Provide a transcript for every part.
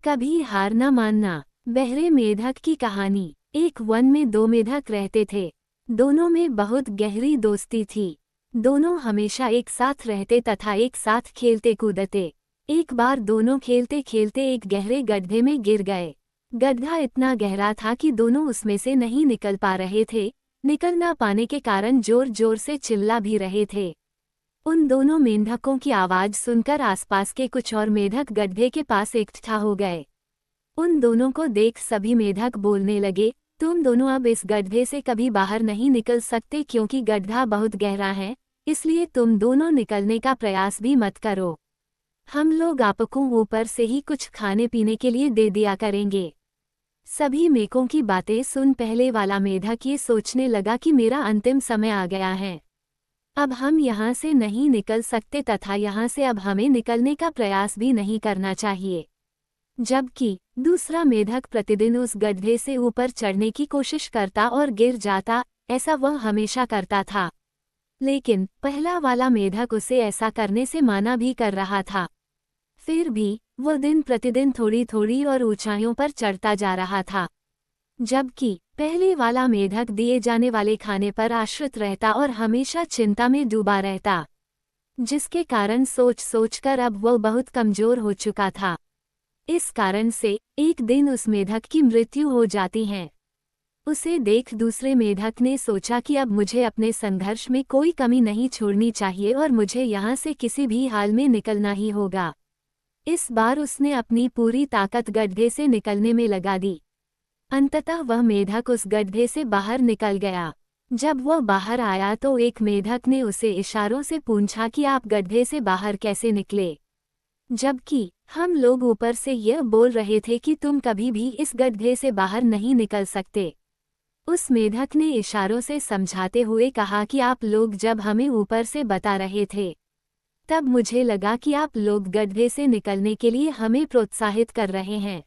कभी हार न मानना। बहरे मेढक की कहानी। एक वन में दो मेढक रहते थे। दोनों में बहुत गहरी दोस्ती थी। दोनों हमेशा एक साथ रहते तथा एक साथ खेलते कूदते। एक बार दोनों खेलते खेलते एक गहरे गड्ढे में गिर गए। गड्ढा इतना गहरा था कि दोनों उसमें से नहीं निकल पा रहे थे। निकल न पाने के कारण जोर जोर से चिल्ला भी रहे थे। उन दोनों मेंढकों की आवाज सुनकर आसपास के कुछ और मेढक गड्ढे के पास इकट्ठा हो गए। उन दोनों को देख सभी मेढक बोलने लगे, तुम दोनों अब इस गड्ढे से कभी बाहर नहीं निकल सकते क्योंकि गड्ढा बहुत गहरा है, इसलिए तुम दोनों निकलने का प्रयास भी मत करो। हम लोग आपको ऊपर से ही कुछ खाने पीने के लिए दे दिया करेंगे। सभी मेढकों की बातें सुन पहले वाला मेढक ये सोचने लगा कि मेरा अंतिम समय आ गया है। अब हम यहाँ से नहीं निकल सकते तथा यहाँ से अब हमें निकलने का प्रयास भी नहीं करना चाहिए। जबकि दूसरा मेढक प्रतिदिन उस गड्ढे से ऊपर चढ़ने की कोशिश करता और गिर जाता, ऐसा वह हमेशा करता था। लेकिन पहला वाला मेढक उसे ऐसा करने से मना भी कर रहा था। फिर भी वह दिन प्रतिदिन थोड़ी थोड़ी और ऊंचाइयों पर चढ़ता जा रहा था। जबकि पहले वाला मेढक दिए जाने वाले खाने पर आश्रित रहता और हमेशा चिंता में डूबा रहता, जिसके कारण सोच सोचकर अब वह बहुत कमजोर हो चुका था। इस कारण से एक दिन उस मेढक की मृत्यु हो जाती है। उसे देख दूसरे मेढक ने सोचा कि अब मुझे अपने संघर्ष में कोई कमी नहीं छोड़नी चाहिए और मुझे यहाँ से किसी भी हाल में निकलना ही होगा। इस बार उसने अपनी पूरी ताकत गड्ढे से निकलने में लगा दी। अंततः वह मेढक उस गड्ढे से बाहर निकल गया। जब वह बाहर आया तो एक मेढक ने उसे इशारों से पूछा कि आप गड्ढे से बाहर कैसे निकले, जबकि हम लोग ऊपर से यह बोल रहे थे कि तुम कभी भी इस गड्ढे से बाहर नहीं निकल सकते। उस मेढक ने इशारों से समझाते हुए कहा कि आप लोग जब हमें ऊपर से बता रहे थे, तब मुझे लगा कि आप लोग गड्ढे से निकलने के लिए हमें प्रोत्साहित कर रहे हैं,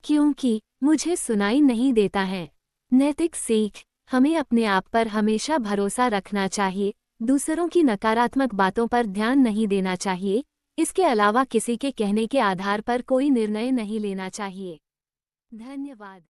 क्योंकि मुझे सुनाई नहीं देता है। नैतिक सीख, हमें अपने आप पर हमेशा भरोसा रखना चाहिए, दूसरों की नकारात्मक बातों पर ध्यान नहीं देना चाहिए, इसके अलावा किसी के कहने के आधार पर कोई निर्णय नहीं लेना चाहिए। धन्यवाद।